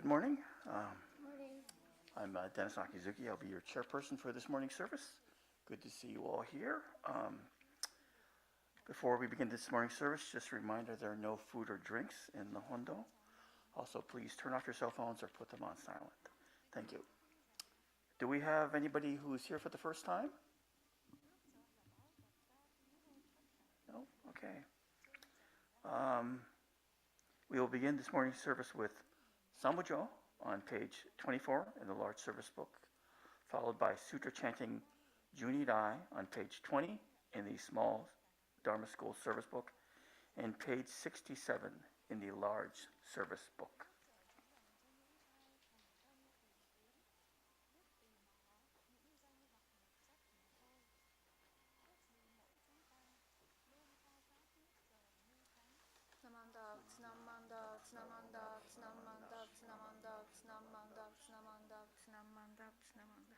morning. Morning. I'm Dennis Akizuki. I'll be your chairperson for this morning's service. Good to see you all here. Before we begin this morning's service, just a reminder there are no food or drinks in the Hondo. Also, please turn off your cell phones or put them on silent. Thank you. Do we have anybody who's here for the first time? No? Okay. We will begin this morning's service with Sambujo on page 24 in the large service book, followed by sutra chanting Junirai on page 20 in the small Dharma school service book, and page 67 in the large service book. Namanda, Namanda, Namanda, Namanda, Namanda, Namanda, Namanda, Namanda, Namanda.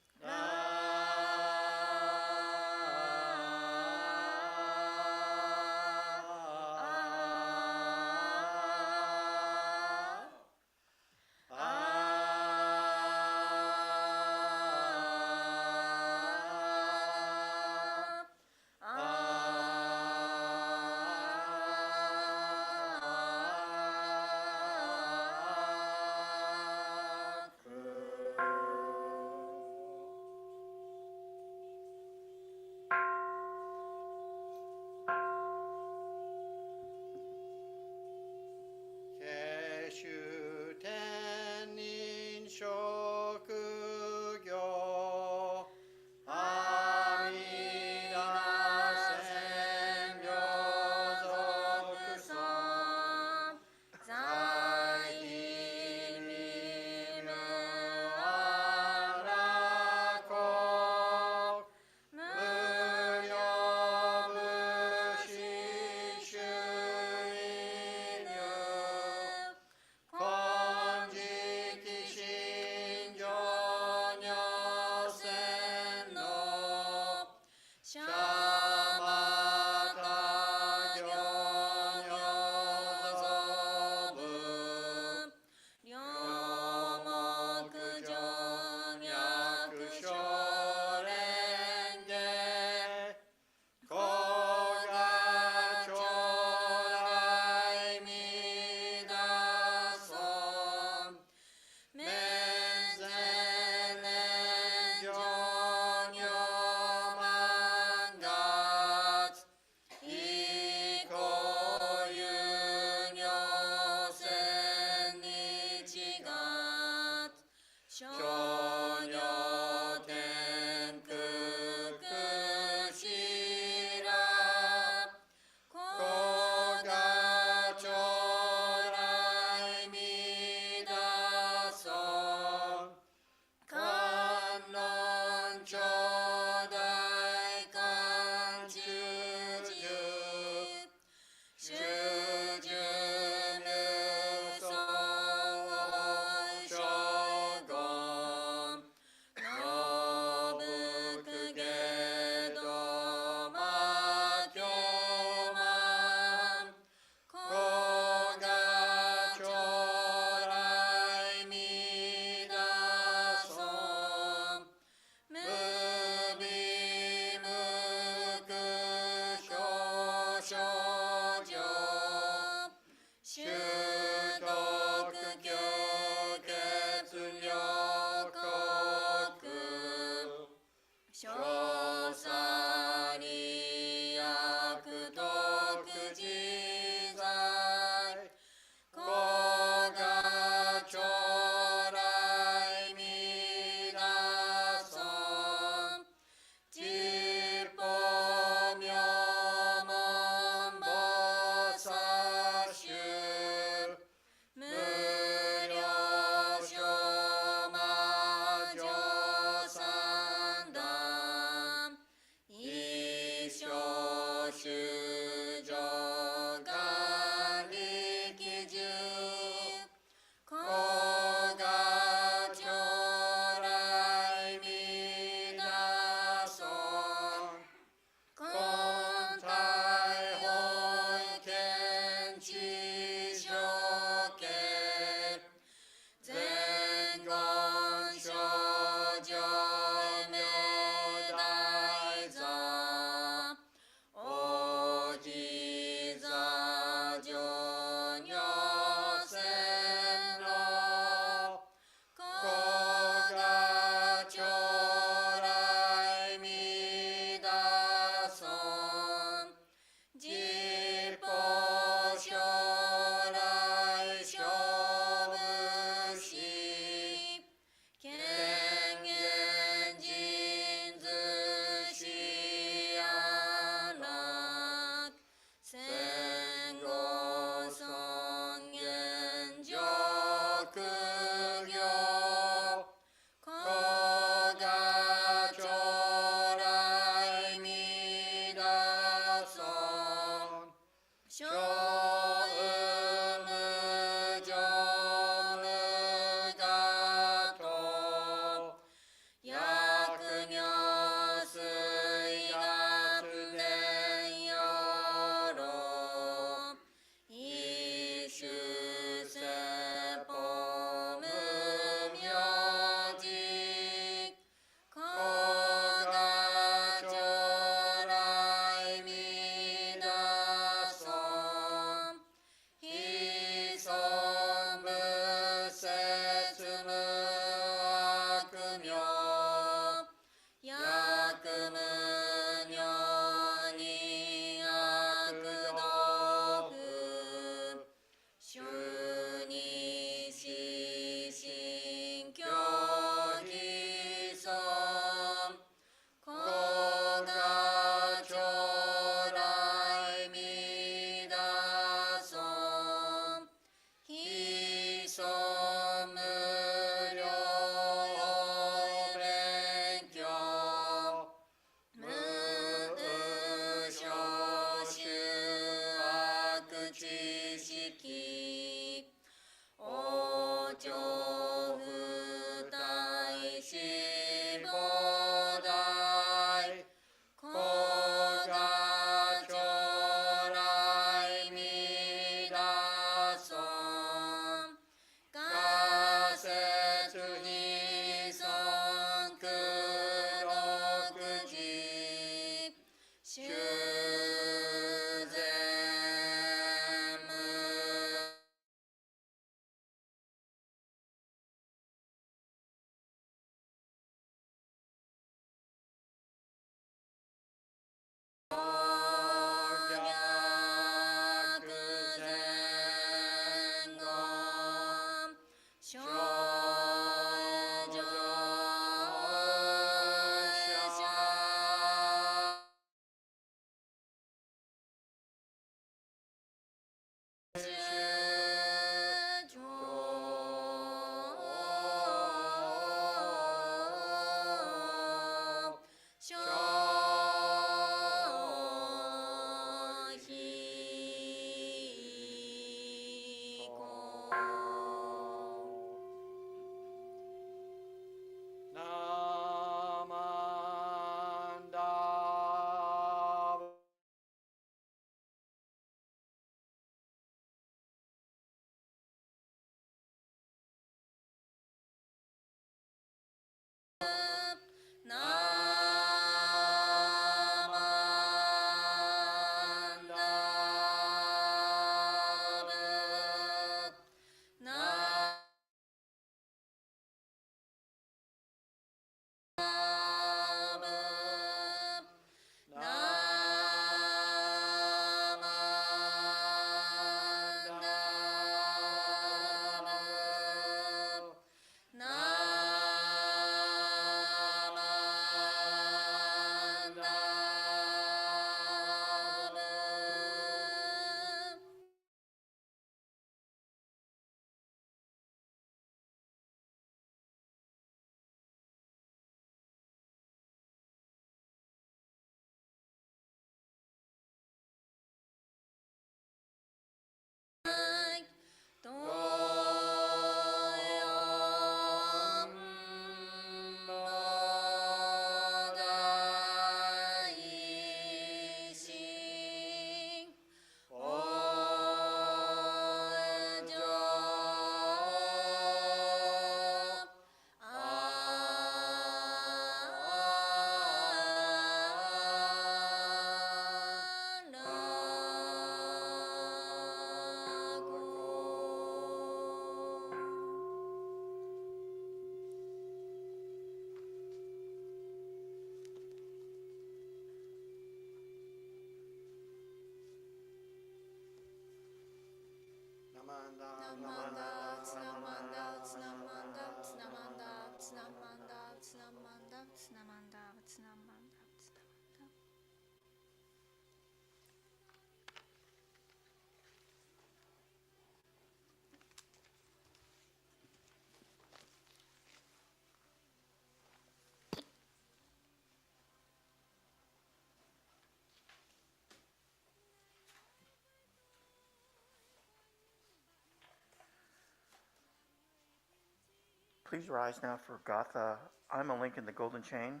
Please rise now for Gatha. I'm a link in the golden chain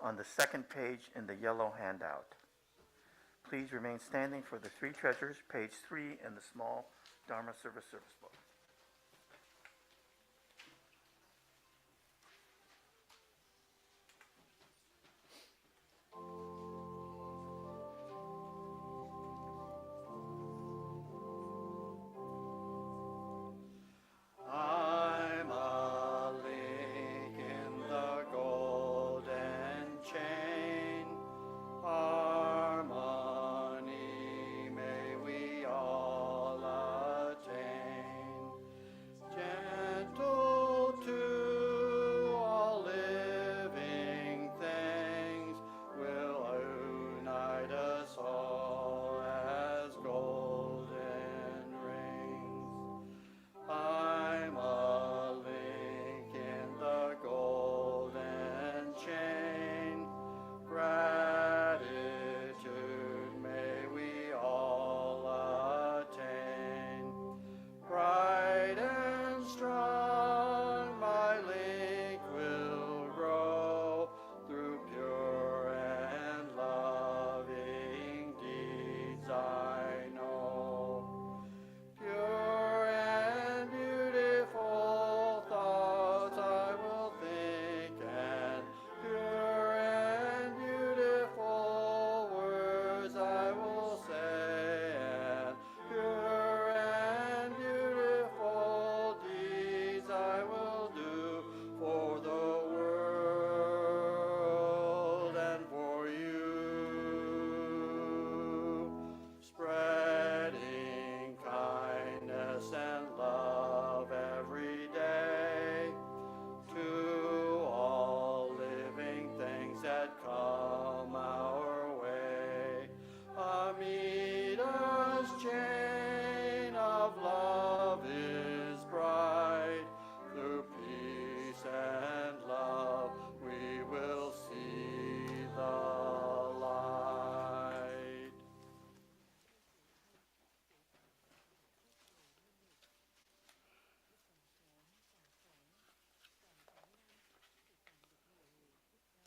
on the second page in the yellow handout. Please remain standing for the three treasures, page 3 in the small Dharma service book.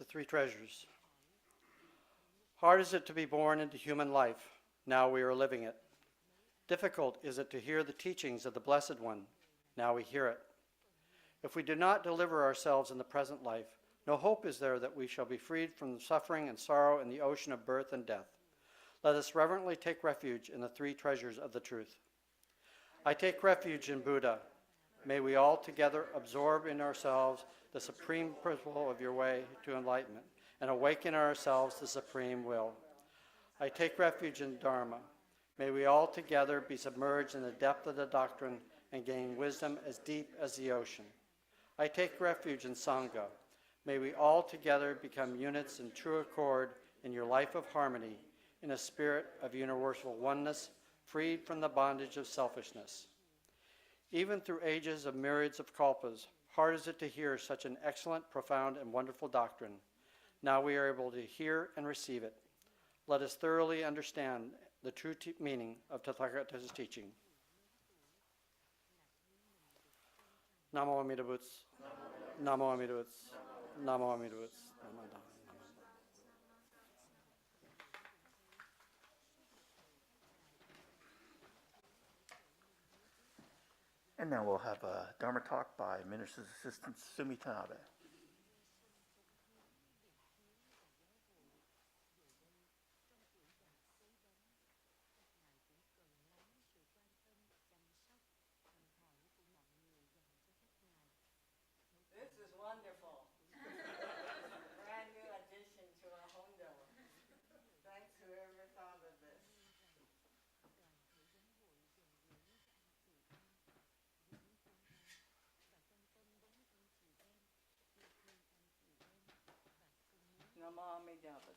The three treasures. Hard is it to be born into human life. Now we are living it. Difficult is it to hear the teachings of the Blessed One. Now we hear it. If we do not deliver ourselves in the present life, no hope is there that we shall be freed from the suffering and sorrow in the ocean of birth and death. Let us reverently take refuge in the three treasures of the truth. I take refuge in Buddha. May we all together absorb in ourselves the supreme principle of your way to enlightenment and awaken in ourselves the supreme will. I take refuge in Dharma. May we all together be submerged in the depth of the doctrine and gain wisdom as deep as the ocean. I take refuge in Sangha. May we all together become units in true accord in your life of harmony, in a spirit of universal oneness, freed from the bondage of selfishness. Even through ages of myriads of kalpas, hard is it to hear such an excellent, profound, and wonderful doctrine. Now we are able to hear and receive it. Let us thoroughly understand the true meaning of Tathagata's teaching. Namo Amida Butsu. Namo Amida Butsu. Namo Amida Butsu. And now we'll have a Dharma talk by Minister's Assistant Sumi Tanabe. This is wonderful. Brand new addition to our Hondo. Thanks whoever thought of this. Namo Amitabha.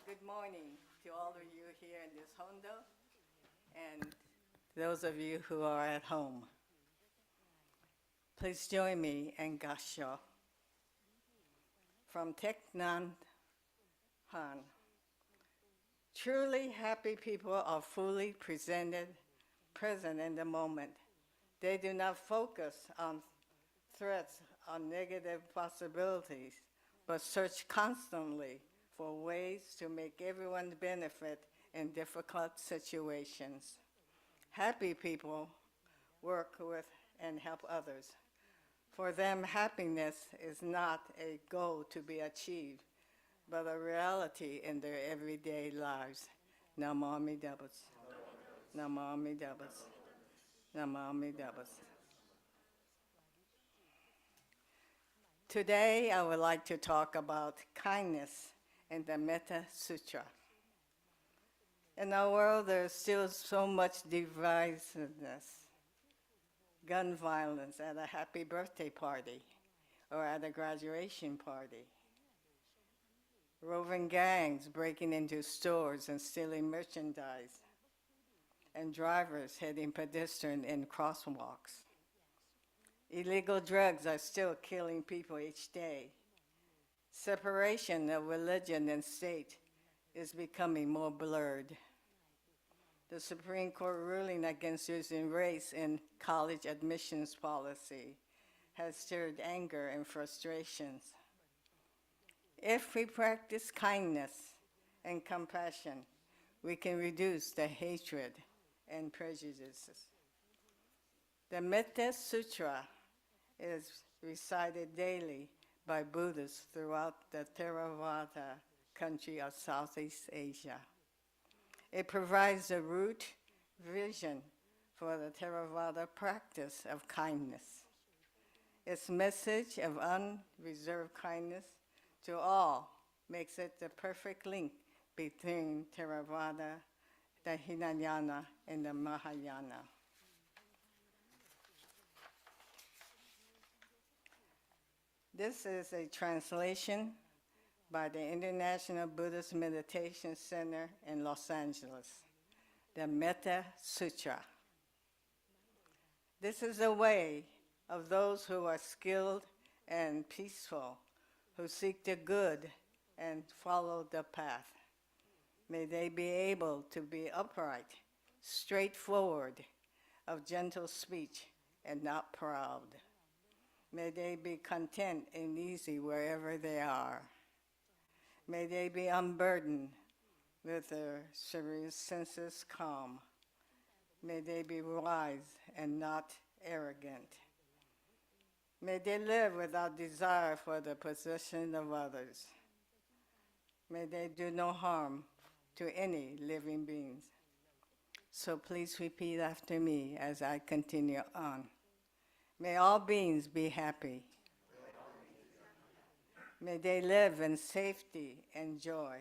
Good morning to all of you here in this Hondo and those of you who are at home. Please join me in Gassho. From Thich Nhat Hanh. Truly happy people are fully present in the moment. They do not focus on threats or negative possibilities, but search constantly for ways to make everyone benefit in difficult situations. Happy people work with and help others. For them, happiness is not a goal to be achieved, but a reality in their everyday lives. Namo Amitabha. Namo Amitabha. Namo Amitabha. Today, I would like to talk about kindness in the Metta Sutra. In our world, there's still so much divisiveness, gun violence at a happy birthday party or at a graduation party, roving gangs breaking into stores and stealing merchandise, and drivers hitting pedestrians in crosswalks. Illegal drugs are still killing people each day. Separation of religion and state is becoming more blurred. The Supreme Court ruling against using race in college admissions policy has stirred anger and frustrations. If we practice kindness and compassion, we can reduce the hatred and prejudices. The Metta Sutra is recited daily by Buddhists throughout the Theravada country of Southeast Asia. It provides a root vision for the Theravada practice of kindness. Its message of unreserved kindness to all makes it the perfect link between Theravada, the Hinayana, and the Mahayana. This is a translation by the International Buddhist Meditation Center in Los Angeles, the Metta Sutra. This is a way of those who are skilled and peaceful, who seek the good and follow the path. May they be able to be upright, straightforward, of gentle speech, and not proud. May they be content and easy wherever they are. May they be unburdened with their serious senses calm. May they be wise and not arrogant. May they live without desire for the possession of others. May they do no harm to any living beings. So please repeat after me as I continue on. May all beings be happy. May they live in safety and joy.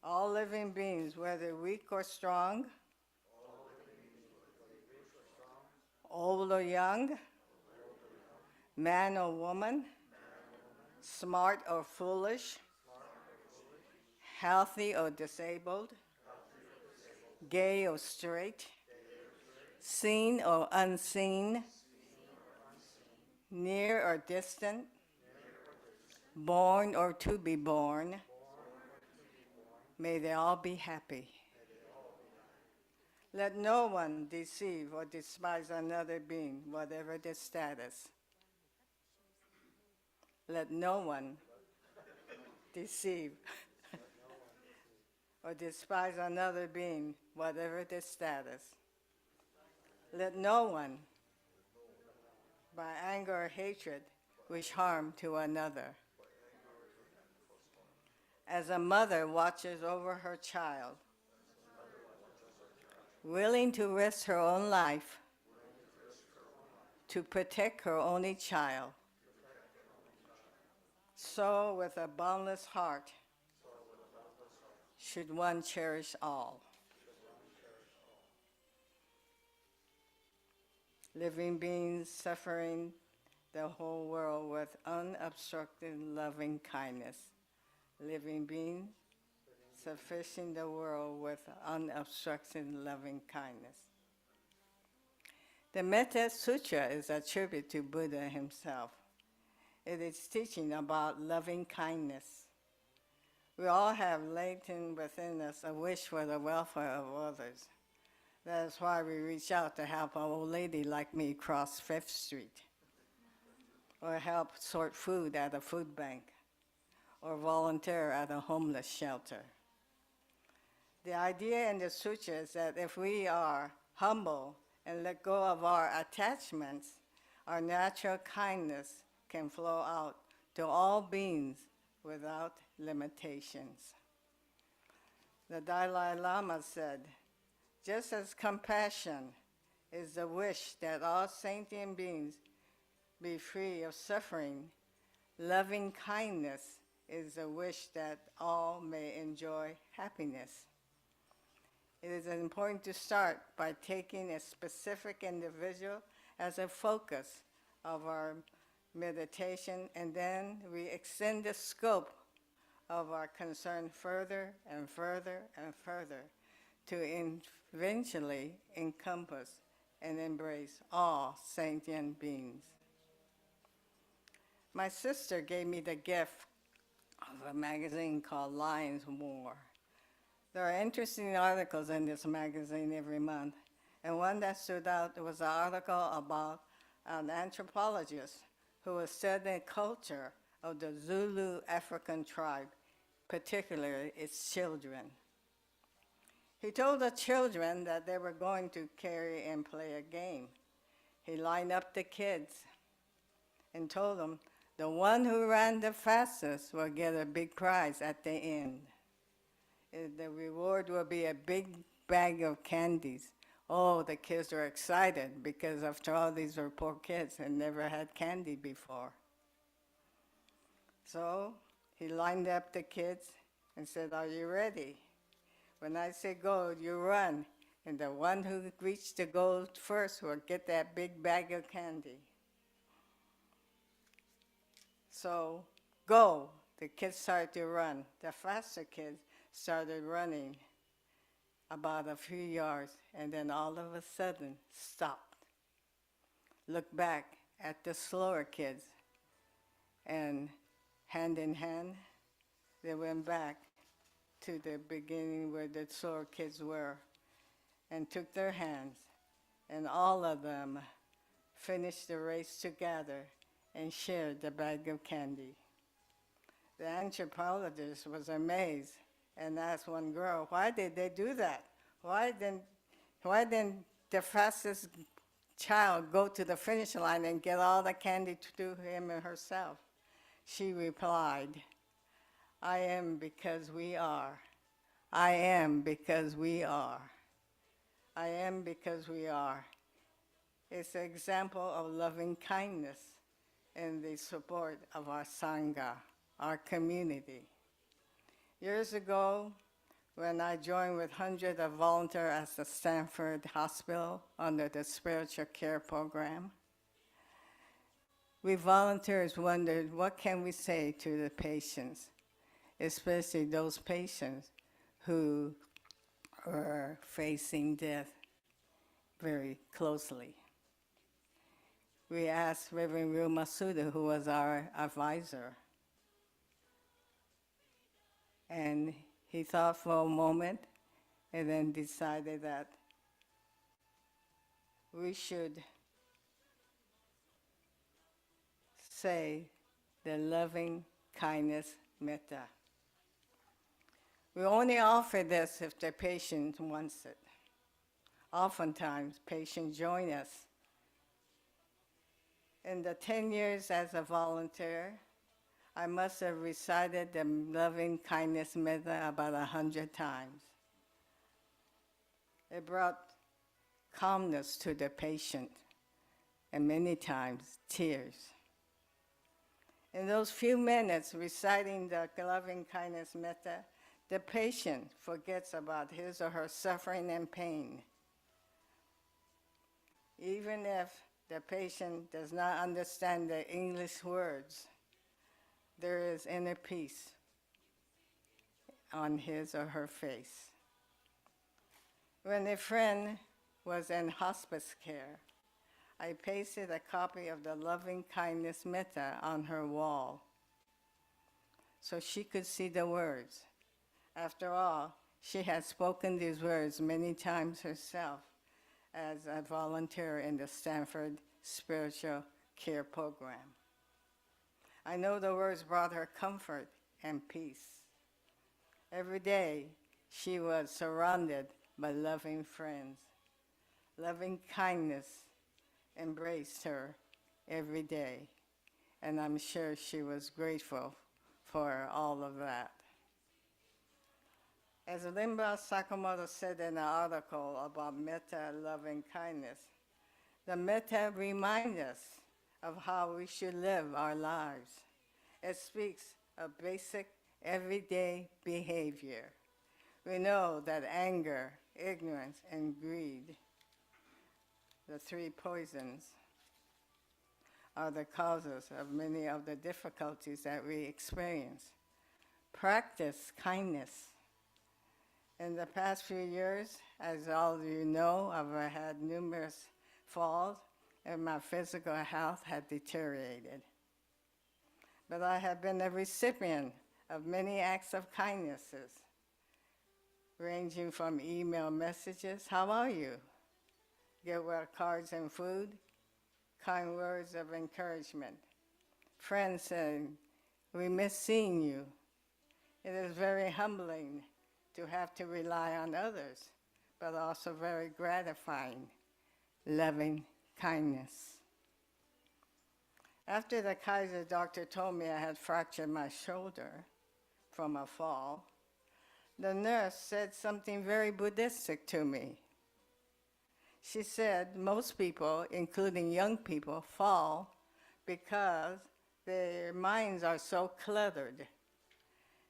All living beings, whether weak or strong, old or young, man or woman, smart or foolish, healthy or disabled, gay or straight, seen or unseen, near or distant, born or to be born, may they all be happy. Let no one deceive or despise another being, whatever their status. Let no one deceive or despise another being, whatever their status. Let no one, by anger or hatred, wish harm to another. As a mother watches over her child, willing to risk her own life to protect her only child, so with a boundless heart, should one cherish all. Living beings suffering the whole world with unobstructed loving kindness. Living beings sufficing the world with unobstructed loving kindness. The Metta Sutra is a tribute to Buddha himself. It is teaching about loving kindness. We all have latent within us a wish for the welfare of others. That is why we reach out to help an old lady like me cross Fifth Street, or help sort food at a food bank, or volunteer at a homeless shelter. The idea in the sutra is that if we are humble and let go of our attachments, our natural kindness can flow out to all beings without limitations. The Dalai Lama said, just as compassion is the wish that all sentient beings be free of suffering, loving kindness is the wish that all may enjoy happiness. It is important to start by taking a specific individual as a focus of our meditation, and then we extend the scope of our concern further and further and further to eventually encompass and embrace all sentient beings. My sister gave me the gift of a magazine called Lion's War. There are interesting articles in this magazine every month, and one that stood out was an article about an anthropologist who was studying the culture of the Zulu African tribe, particularly its children. He told the children that they were going to carry and play a game. He lined up the kids and told them the one who ran the fastest will get a big prize at the end. The reward will be a big bag of candies. Oh, the kids were excited because after all, these were poor kids and never had candy before. So he lined up the kids and said, are you ready? When I say go, you run. And the one who reached the goal first will get that big bag of candy. So go. The kids started to run. The faster kids started running about a few yards, and then all of a sudden stopped. Looked back at the slower kids, and hand in hand, they went back to the beginning where the slower kids were and took their hands, and all of them finished the race together and shared the bag of candy. The anthropologist was amazed and asked one girl, why did they do that? Why didn't the fastest child go to the finish line and get all the candy to him and herself? She replied, I am because we are. I am because we are. I am because we are. It's an example of loving kindness and the support of our Sangha, our community. Years ago, when I joined with hundreds of volunteers at the Stanford Hospital under the spiritual care program, we volunteers wondered, what can we say to the patients, especially those patients who were facing death very closely? We asked Reverend Masuda, who was our advisor, and he thought for a moment and then decided that we should say the loving kindness metta. We only offer this if the patient wants it. Oftentimes, patients join us. In the 10 years as a volunteer, I must have recited the loving kindness metta about 100 times. It brought calmness to the patient, and many times tears. In those few minutes reciting the loving kindness metta, The patient forgets about his or her suffering and pain. Even if the patient does not understand the English words, there is inner peace on his or her face. When a friend was in hospice care, I pasted a copy of the loving kindness metta on her wall so she could see the words. After all, she had spoken these words many times herself as a volunteer in the Stanford Spiritual Care Program. I know the words brought her comfort and peace. Every day, she was surrounded by loving friends. Loving kindness embraced her every day, and I'm sure she was grateful for all of that. As Rinban Sakamoto said in an article about metta, loving kindness, the metta reminds us of how we should live our lives. It speaks of basic, everyday behavior. We know that anger, ignorance, and greed, the three poisons, are the causes of many of the difficulties that we experience. Practice kindness. In the past few years, as all of you know, I've had numerous falls and my physical health had deteriorated. But I have been a recipient of many acts of kindnesses, ranging from email messages, how are you? Get well cards and food, kind words of encouragement. Friends saying, we miss seeing you. It is very humbling to have to rely on others, but also very gratifying, loving kindness. After the Kaiser doctor told me I had fractured my shoulder from a fall, the nurse said something very Buddhistic to me. She said most people, including young people, fall because their minds are so cluttered.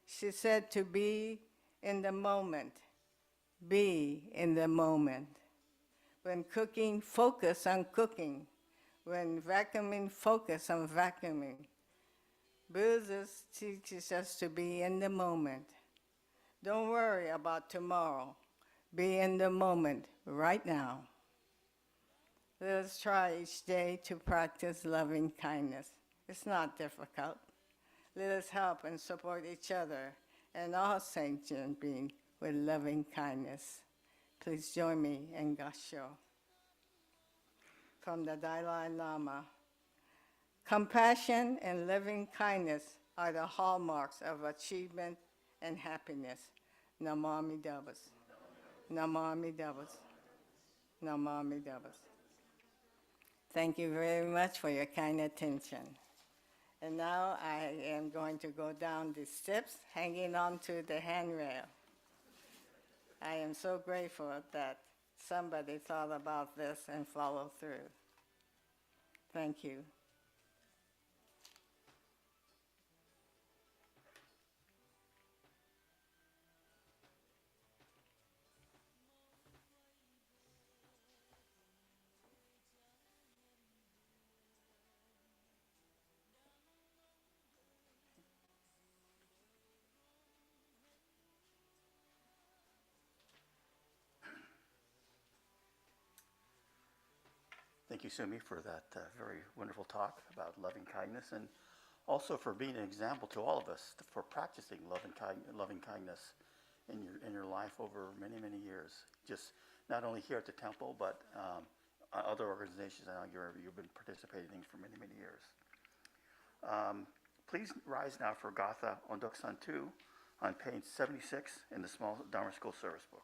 She said to be in the moment. Be in the moment. When cooking, focus on cooking. When vacuuming, focus on vacuuming. Buddhist teaches us to be in the moment. Don't worry about tomorrow. Be in the moment right now. Let us try each day to practice loving kindness. It's not difficult. Let us help and support each other and all sentient beings with loving kindness. Please join me in Gassho. From the Dalai Lama. Compassion and loving kindness are the hallmarks of achievement and happiness. Namo Amitabha. Namo Amitabha. Namo Amitabha. Thank you very much for your kind attention. And now I am going to go down the steps, hanging on to the handrail. I am so grateful that somebody thought about this and followed through. Thank you. Thank you, Sumi, for that very wonderful talk about loving kindness, and also for being an example to all of us for practicing loving kindness in your life over many, many years. Just not only here at the temple, but other organizations I know you've been participating in for many, many years. Please rise now for Gatha Ondokusan II on page 76 in the small Dharma School service book.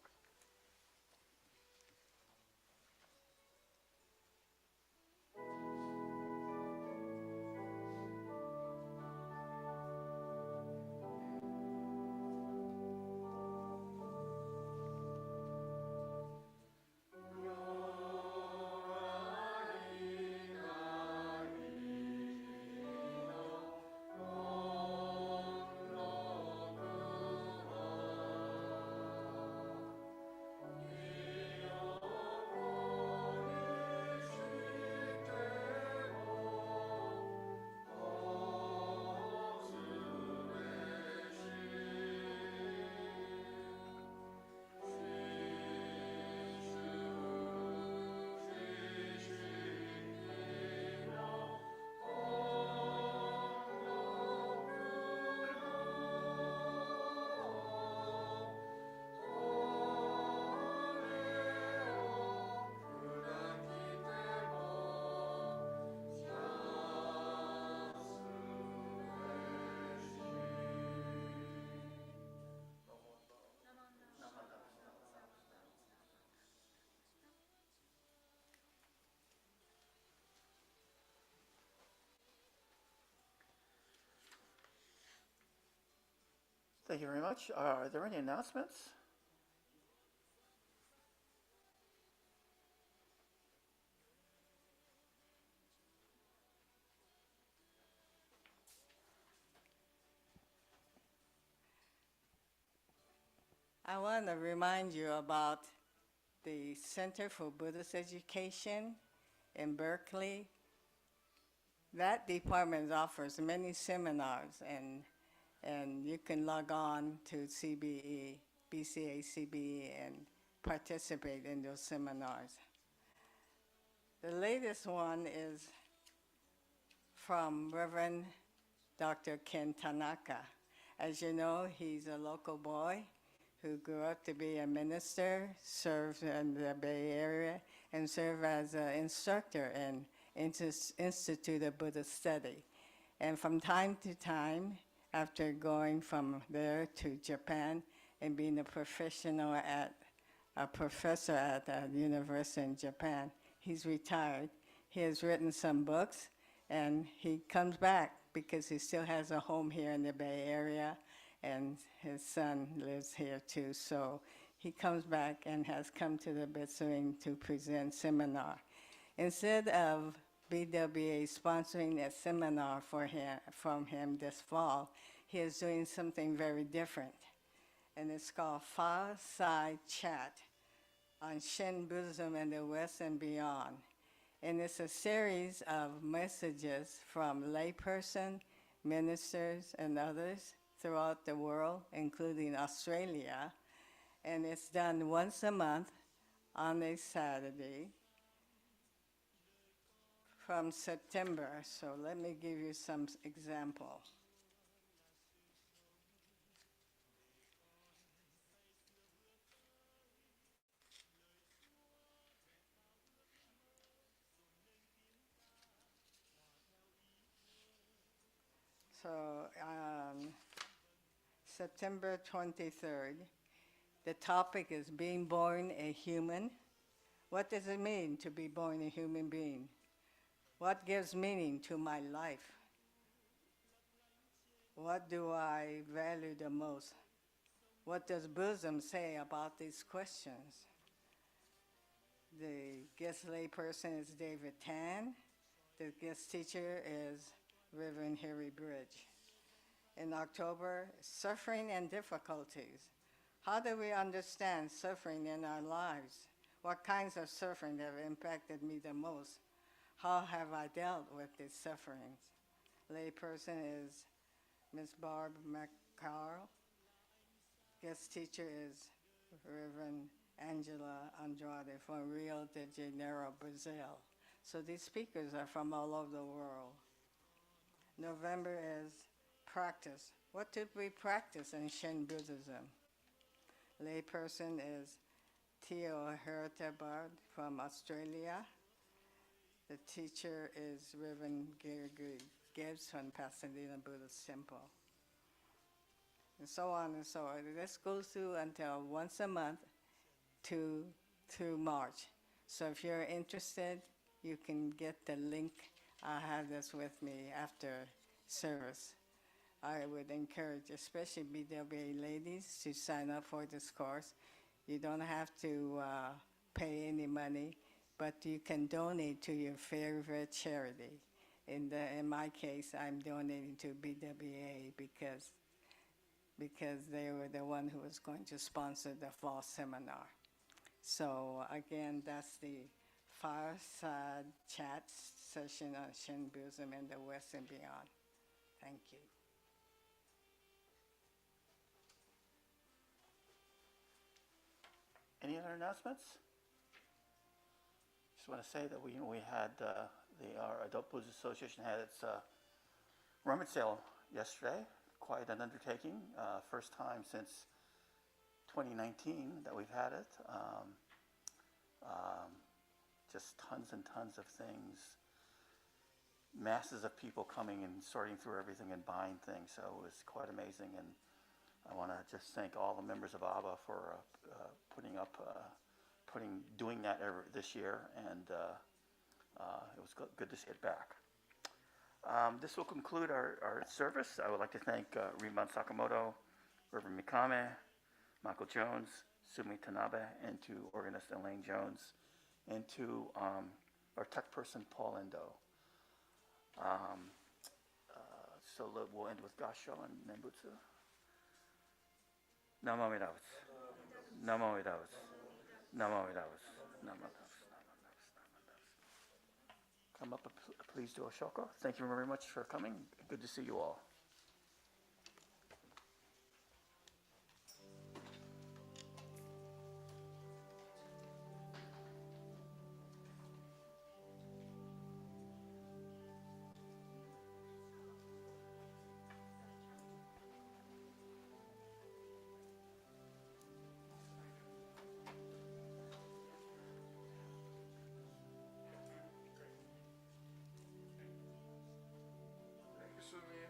Thank you very much. Are there any announcements? I want to remind you about the Center for Buddhist Education in Berkeley. That department offers many seminars, and you can log on to CBE, BCA CBE, and participate in those seminars. The latest one is from Reverend Dr. Ken Tanaka. As you know, he's a local boy who grew up to be a minister, served in the Bay Area, and served as an instructor in Institute of Buddhist Study. And from time to time, after going from there to Japan and being a professor at a university in Japan, he's retired. He has written some books, and he comes back because he still has a home here in the Bay Area, and his son lives here too. So he comes back and has come to the Betsuin to present seminar. Instead of BWA sponsoring a seminar from him this fall, he is doing something very different. And it's called Fireside Chat on Shin Buddhism in the West and Beyond. And it's a series of messages from layperson, ministers, and others throughout the world, including Australia. And it's done once a month on a Saturday from September. So let me give you some example. So September 23rd, the topic is being born a human. What does it mean to be born a human being? What gives meaning to my life? What do I value the most? What does Buddhism say about these questions? The guest layperson is David Tan. The guest teacher is Reverend Harry Bridge. In October, suffering and difficulties. How do we understand suffering in our lives? What kinds of suffering have impacted me the most? How have I dealt with these sufferings? Layperson is Ms. Barb McCarl. Guest teacher is Reverend Angela Andrade from Rio de Janeiro, Brazil. So these speakers are from all over the world. November is practice. What did we practice in Shin Buddhism? Layperson is Tio Hertabard from Australia. The teacher is Reverend Gerald Gibbs from Pasadena Buddhist Temple. And so on and so on. This goes through until once a month through March. So if you're interested, you can get the link. I have this with me after service. I would encourage, especially BWA ladies, to sign up for this course. You don't have to pay any money, but you can donate to your favorite charity. In my case, I'm donating to BWA because they were the one who was going to sponsor the fall seminar. So again, that's the Fireside Chat session on Shin Buddhism in the West and Beyond. Thank you. Any other announcements? Just want to say that we had our Adult Buddhist Association had its rummage sale yesterday. Quite an undertaking. First time since 2019 that we've had it. Just tons and tons of things. Masses of people coming and sorting through everything and buying things. So it was quite amazing. And I want to just thank all the members of ABBA for doing that this year. And it was good to see it back. This will conclude our service. I would like to thank Rinban Sakamoto, Reverend Mikame, Michael Jones, Sumi Tanabe, and to organist Elaine Jones, and to our tech person, Paul Endo. We'll end with Gassho and Nembutsu. Namo Amidavus. Namo Amidavus. Namo Amidavus. Namo Amidavus. Come up, please, do a shoko. Thank you very much for coming. Good to see you all. Thank you, Sumi.